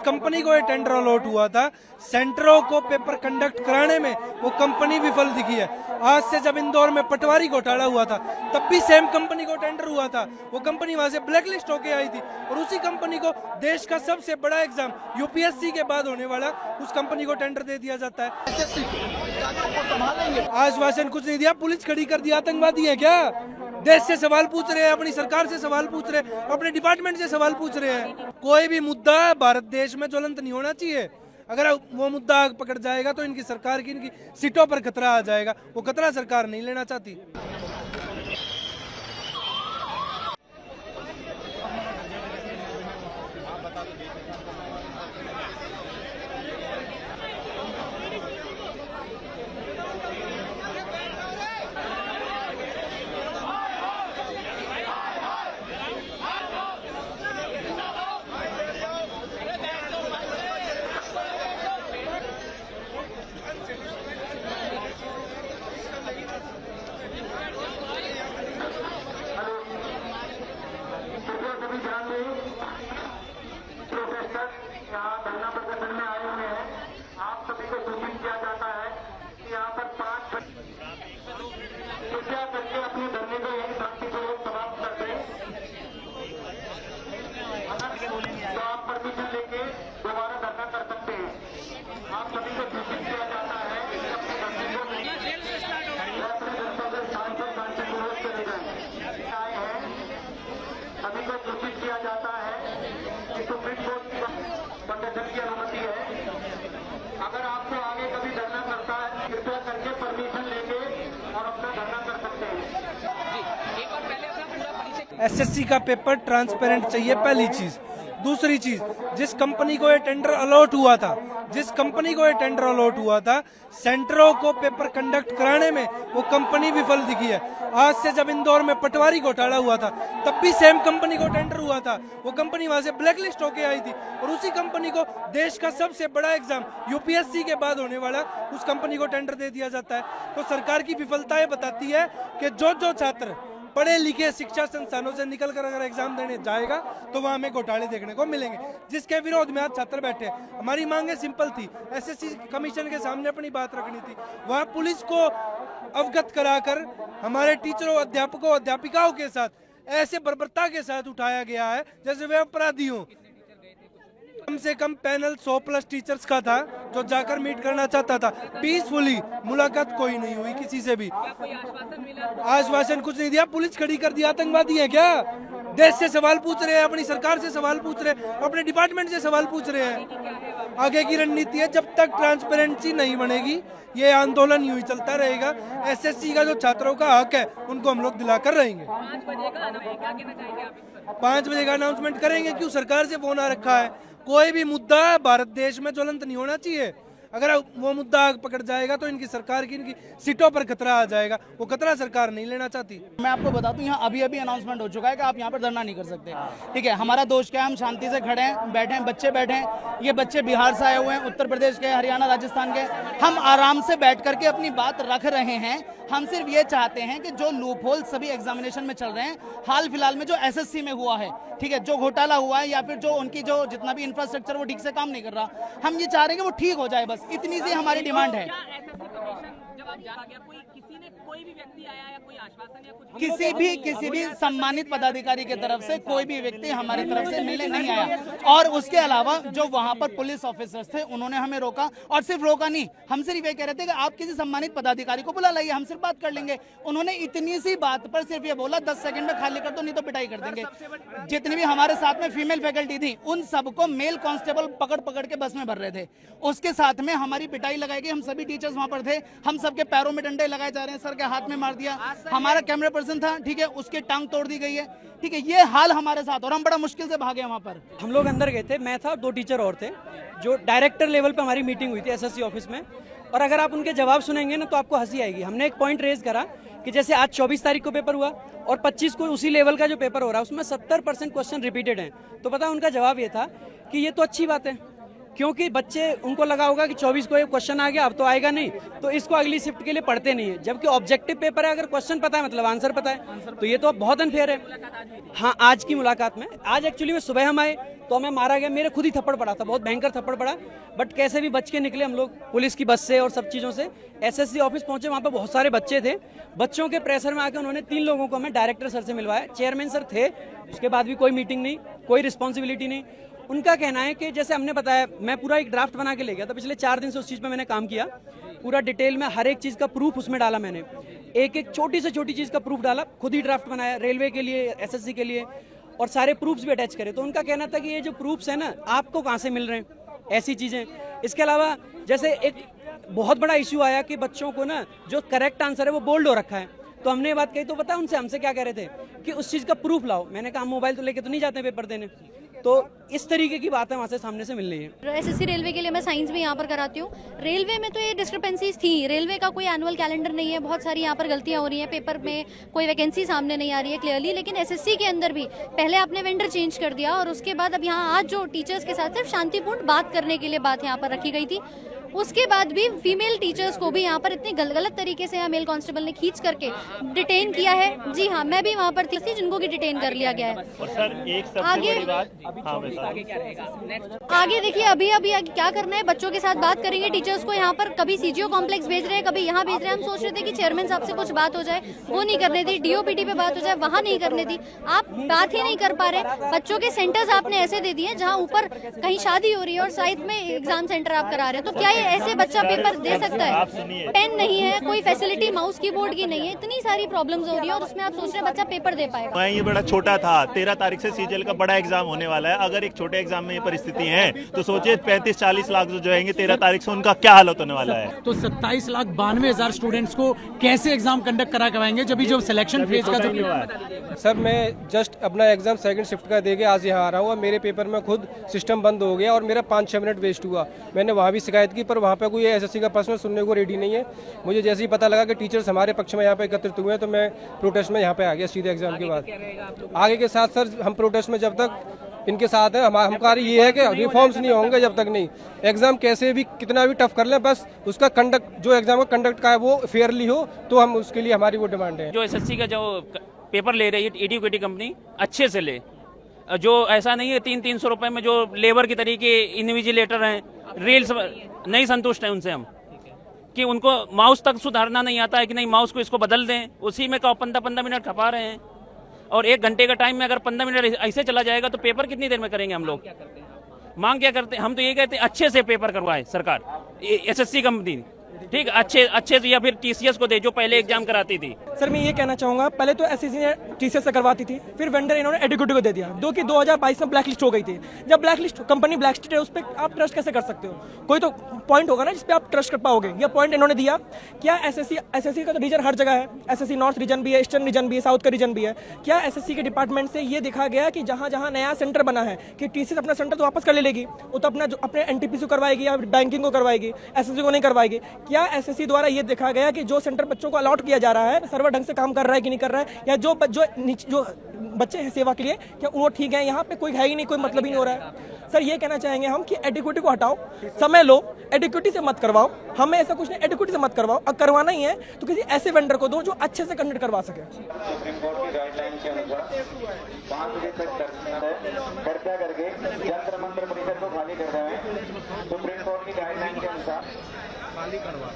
Company को ये tender allot हुआ था, सेंटरों को पेपर कंडक्ट कराने में वो कंपनी विफल दिखी है। आज से जब इंदौर में पटवारी घोटाला हुआ था तब भी सेम कंपनी को टेंडर हुआ था, वो कंपनी वहां से ब्लैकलिस्ट होके आई थी और उसी कंपनी को देश का सबसे बड़ा एग्जाम यूपीएससी के बाद होने वाला उस कंपनी को टेंडर दे दिया जाता है। आश्वासन कुछ नहीं दिया, पुलिस खड़ी कर दिया। आतंकवादी है क्या? देश से सवाल पूछ रहे हैं, अपनी सरकार से सवाल पूछ रहे हैं, अपने डिपार्टमेंट से सवाल पूछ रहे हैं। कोई भी मुद्दा भारत देश में ज्वलंत नहीं होना चाहिए। अगर वो मुद्दा आग पकड़ जाएगा तो इनकी सरकार की, इनकी सीटों पर खतरा आ जाएगा। वो खतरा सरकार नहीं लेना चाहती। प्रोफेसर यहाँ धरना प्रदर्शन में आए हुए हैं। आप सभी को सूचित किया जाता है कि यहाँ पर 5 कृपया करके अपने धरने को यही शांतिपूर्वक समाप्त कर दें। तो आप परमिशन लेके दोबारा धरना कर सकते हैं। आप सभी को सूचित किया जाता है कि अपने धरने को अपने दस्तावेज शांतिपूर्वक चले जाए आए हैं। सभी को सूचित किया जाता है कि सुप्रीम कोर्ट की प्रदर्शन की अनुमति है। अगर आपको आगे कभी धरना करता है कृपया करके परमिशन लेके और अपना धरना कर सकते हैं। एसएससी का पेपर ट्रांसपेरेंट चाहिए, पहली चीज। दूसरी चीज, जिस कंपनी को ये टेंडर अलॉट हुआ था, सेंटरों को पेपर कंडक्ट कराने में वो कंपनी विफल दिखी है। आज से जब इंदौर में पटवारी घोटाला हुआ था तब भी सेम कंपनी को टेंडर हुआ था, वो कंपनी वहां से ब्लैकलिस्ट होके आई थी और उसी कंपनी को देश का सबसे बड़ा एग्जाम यूपीएससी के बाद होने वाला उस कंपनी को टेंडर दे दिया जाता है। तो सरकार की विफलताएं बताती है कि जो छात्र पढ़े लिखे शिक्षा संस्थानों से निकल कर अगर एग्जाम देने जाएगा तो वहां हमें घोटाले देखने को मिलेंगे, जिसके विरोध में आज छात्र बैठे। हमारी मांगे सिंपल थी, एसएससी कमीशन के सामने अपनी बात रखनी थी। वहां पुलिस को अवगत कराकर हमारे टीचरों, अध्यापकों, अध्यापिकाओं के साथ ऐसे बर्बरता के साथ उठाया गया है जैसे वे अपराधी हों। कम से कम पैनल 100+ टीचर्स का था जो जाकर मीट करना चाहता था। पीसफुली मुलाकात कोई नहीं हुई किसी से भी। आश्वासन कुछ नहीं दिया, पुलिस खड़ी कर दिया। आतंकवादी है क्या? देश से सवाल पूछ रहे हैं, अपनी सरकार से सवाल पूछ रहे हैं, अपने डिपार्टमेंट से सवाल पूछ रहे हैं। आगे की रणनीति है, जब तक ट्रांसपेरेंसी नहीं बनेगी ये आंदोलन यूं ही चलता रहेगा। एसएससी का जो छात्रों का हक है उनको हम लोग दिलाकर रहेंगे। 5 बजे का अनाउंसमेंट करेंगे। क्यों? सरकार से फोन आ रखा है। कोई भी मुद्दा भारत देश में ज्वलंत नहीं होना चाहिए। अगर वो मुद्दा आग पकड़ जाएगा तो इनकी सरकार की, इनकी सीटों पर खतरा आ जाएगा। वो खतरा सरकार नहीं लेना चाहती। मैं आपको बता दूं, यहाँ अभी अनाउंसमेंट हो चुका है कि आप यहाँ पर धरना नहीं कर सकते। ठीक है, हमारा दोष क्या है, हम शांति से खड़े हैं, बैठे हैं, बच्चे बैठे हैं। ये बच्चे बिहार से आए हुए हैं, उत्तर प्रदेश के, हरियाणा, राजस्थान के। हम आराम से बैठ करके अपनी बात रख रहे हैं। हम सिर्फ ये चाहते हैं कि जो लूप होल सभी एग्जामिनेशन में चल रहे हैं, हाल फिलहाल में जो एसएससी में हुआ है, ठीक है, जो घोटाला हुआ है या फिर जो उनकी जो जितना भी इंफ्रास्ट्रक्चर वो ठीक से काम नहीं कर रहा, हम ये चाह रहे हैं कि वो ठीक हो जाए। बस इतनी सी हमारी डिमांड है। किसी भी सम्मानित पदाधिकारी की तरफ से कोई भी व्यक्ति हमारी तरफ से मिलने नहीं आया। और उसके अलावा जो वहां पर पुलिस ऑफिसर्स थे उन्होंने हमें रोका, और सिर्फ रोका नहीं, हम सिर्फ ये कह रहे थे कि आप किसी सम्मानित पदाधिकारी को बुला लाइए, हम सिर्फ बात कर लेंगे। उन्होंने इतनी सी बात पर सिर्फ ये बोला 10 सेकंड में खाली कर दो नहीं तो पिटाई कर देंगे। जितनी भी हमारे साथ में फीमेल फैकल्टी थी उन सबको मेल कांस्टेबल पकड़ के बस में भर रहे थे। उसके साथ में हमारी पिटाई लगाई गई। हम सभी टीचर्स वहां पर थे, हम सबके पैरों में डंडे लगाए जा रहे हैं, सर के हाथ में मार दिया। हमारा कैमरा पर्सन था, ठीक है, उसकी टांग तोड़ दी गई है। ठीक है, ये हाल हमारे साथ, और हम बड़ा मुश्किल से भागे वहां पर। हम लोग अंदर गए थे, मैं था, 2 टीचर और थे। जो डायरेक्टर लेवल पे हमारी मीटिंग हुई थी एसएससी ऑफिस में, और अगर आप उनके जवाब सुनेंगे ना तो आपको हंसी आएगी। हमने एक पॉइंट रेज करा कि जैसे आज 24 तारीख को पेपर हुआ और 25 को उसी लेवल का जो पेपर हो रहा है उसमें 70% क्वेश्चन रिपीटेड हैं। तो पता उनका जवाब ये था कि ये तो अच्छी बात है, क्योंकि बच्चे उनको लगा होगा कि 24 को ये क्वेश्चन आ गया, अब तो आएगा नहीं, तो इसको अगली शिफ्ट के लिए पढ़ते नहीं है। जबकि ऑब्जेक्टिव पेपर है, अगर क्वेश्चन पता है मतलब आंसर पता है, तो ये तो बहुत अनफेयर है। हाँ, आज की मुलाकात में, आज एक्चुअली में सुबह हम आए तो हमें मारा गया, मेरे खुद ही थप्पड़ पड़ा था, बहुत भयंकर थप्पड़ पड़ा, बट कैसे भी बच के निकले हम लोग पुलिस की बस से और सब चीज़ों से। एसएससी ऑफिस पहुंचे, वहाँ पे बहुत सारे बच्चे थे, बच्चों के प्रेशर में आके उन्होंने 3 लोगों को हमें डायरेक्टर सर से मिलवाया। चेयरमैन सर थे, उसके बाद भी कोई मीटिंग नहीं, कोई रिस्पॉन्सिबिलिटी नहीं। उनका कहना है कि जैसे हमने बताया, मैं पूरा एक ड्राफ्ट बना के ले गया था, पिछले 4 दिन से उस चीज़ पे मैंने काम किया, पूरा डिटेल में हर एक चीज़ का प्रूफ उसमें डाला मैंने, एक एक छोटी से छोटी चीज़ का प्रूफ डाला, खुद ही ड्राफ्ट बनाया रेलवे के लिए, एसएससी के लिए, और सारे प्रूफ्स भी अटैच करे। तो उनका कहना था कि ये जो प्रूफ्स है ना, आपको कहाँ से मिल रहे हैं ऐसी चीज़ें। इसके अलावा जैसे एक बहुत बड़ा इश्यू आया कि बच्चों को ना जो करेक्ट आंसर है वो बोल्ड हो रखा है, तो हमने ये बात कही, तो पता उनसे हमसे क्या कह रहे थे कि उस चीज़ का प्रूफ लाओ। मैंने कहा मोबाइल तो लेके तो नहीं जाते पेपर देने, तो इस तरीके की बात है वहाँ से सामने से मिल रही है। एसएससी रेलवे के लिए मैं साइंस भी यहाँ पर कराती हूँ। रेलवे में तो ये डिस्क्रिपेंसीज थी, रेलवे का कोई एनुअल कैलेंडर नहीं है, बहुत सारी यहाँ पर गलतियाँ हो रही हैं, पेपर में कोई वैकेंसी सामने नहीं आ रही है क्लियरली। लेकिन एसएससी के अंदर भी पहले आपने वेंडर चेंज कर दिया, और उसके बाद अब यहाँ आज जो टीचर्स के साथ सिर्फ शांतिपूर्ण बात करने के लिए बात यहाँ पर रखी गई थी, उसके बाद भी फीमेल टीचर्स को भी यहाँ पर इतने गलत तरीके से मेल कांस्टेबल ने खींच करके डिटेन किया है। जी हाँ, मैं भी वहाँ पर थी जिनको की डिटेन कर लिया गया है। और सर एक सबसे बड़ी बात, आगे देखिए, अभी क्या करना है, बच्चों के साथ बात करेंगे, टीचर्स को यहाँ पर कभी सीजीओ कॉम्प्लेक्स भेज रहे हैं, कभी यहाँ भेज रहे हैं। हम सोच रहे थे कि चेयरमैन साहब से कुछ बात हो जाए, वो नहीं करने दी, डीओपीटी पे बात हो जाए, वहाँ नहीं करने दी। आप बात ही नहीं कर पा रहे। बच्चों के सेंटर्स आपने ऐसे दे दिए जहाँ ऊपर कहीं शादी हो रही है और साइड में एग्जाम सेंटर आप करा रहे हैं, तो क्या ये ऐसे बच्चा पेपर दे सकता है? पेन नहीं है, कोई फैसिलिटी माउस कीबोर्ड की नहीं है, इतनी सारी प्रॉब्लम्स हो रही है, और उसमें आप सोच रहे हैं बच्चा पेपर दे पाएगा। मैं ये बड़ा छोटा था, 13 तारीख से सीजीएल का बड़ा एग्जाम होने वाला है। अगर एक छोटे एग्जाम में ये परिस्थिति है तो सोचिए 35-40 लाख जो आएंगे 13 तारीख से, उनका क्या हालत होने वाला है। तो 27,92,000 स्टूडेंट्स को कैसे एग्जाम कंडक्ट करा करवाएंगे जब जो सिलेक्शन फेज का जो। सर मैं जस्ट अपना एग्जाम सेकंड शिफ्ट का देके आज यहाँ आ रहा हूँ, और मेरे पेपर में खुद सिस्टम बंद हो गया और मेरा 5-6 मिनट वेस्ट हुआ। मैंने वहाँ भी शिकायत की, पर वहाँ पे कोई एसएससी का पर्सनल सुनने को रेडी नहीं है। मुझे जैसे ही पता लगा कि टीचर्स हमारे पक्ष में यहाँ पे एकत्रित हुए हैं, तो मैं प्रोटेस्ट में यहाँ पे आ गया सीधे एग्जाम के बाद। आगे के साथ सर हम प्रोटेस्ट में जब तक इनके साथ है, हमारा कार्य ये है कि रिफॉर्म्स नहीं होंगे जब तक नहीं। एग्जाम कैसे भी कितना भी टफ कर लें, बस उसका कंडक्ट, जो एग्जाम का कंडक्ट का है वो फेयरली हो, तो हम उसके लिए हमारी वो डिमांड है। जो एसएससी का जो पेपर ले रही है एडुकेटी कंपनी, अच्छे से ले, जो ऐसा नहीं है 300-300 रुपए में जो लेबर की तरीके इन्विजिलेटर हैं, रील्स नहीं संतुष्ट है उनसे हम, कि उनको माउस तक सुधारना नहीं आता है कि नहीं माउस को इसको बदल दें, उसी में 15 मिनट खपा रहे हैं। और 1 घंटे का टाइम में अगर 15 मिनट ऐसे चला जाएगा तो पेपर कितनी देर में करेंगे हम लोग? मांग क्या करते हैं हम? तो ये कहते हैं अच्छे से पेपर करवाए सरकार, एसएससी कंपनी, ठीक, अच्छे से, या फिर टीसीएस को दे जो पहले एग्जाम कराती थी। सर मैं ये कहना चाहूंगा, पहले तो एसएससी ने टीसीएस से करवाती थी, फिर वेंडर इन्होंने एडुकेटी को दे दिया, जो कि 2022 में ब्लैक लिस्ट हो गई थी। जब black list company black list है, उस पर आप ट्रस्ट कैसे कर सकते हो? कोई तो पॉइंट होगा ना जिस पे आप ट्रस्ट कर पाओगे। यह पॉइंट इन्होंने दिया। क्या एसएससी का तो रीजन हर जगह है, एसएससी नॉर्थ रीजन भी है, ईस्टर्न रीजन भी है, साउथ का रीजन भी है। क्या एसएससी के डिपार्टमेंट से ये देखा गया कि जहां जहां नया सेंटर बना है कि टीसीएस अपना सेंटर तो वापस कर ले लेगी, वो तो अपने एनटीपीसी करवाएगी या बैंकिंग को करवाएगी, एसएससी को नहीं करवाएगी? क्या एसएससी द्वारा ये देखा गया कि जो सेंटर बच्चों को अलॉट किया जा रहा है सर्वर ढंग से काम कर रहा है कि नहीं कर रहा है, या जो बच्चे हैं सेवा के लिए क्या वो ठीक है? यहाँ पे कोई है ही नहीं, कोई मतलब ही नहीं हो रहा है। सर ये कहना चाहेंगे हम कि एडिक्विटी को हटाओ, समय लो, एडिक्विटी से मत करवाओ, हमें ऐसा कुछ नहीं, एडिक्विटी से मत करवाओ। अब करवाना ही है तो किसी ऐसे वेंडर को दो जो अच्छे से कंडक्ट करवा सके। सुप्रीम कोर्ट की गाइडलाइन के अनुसार 5 बजे तक चर्चा करके जंतर मंत्र परिसर को खाली कर रहे हैं। सुप्रीम कोर्ट की गाइडलाइन के अनुसार खाली करवा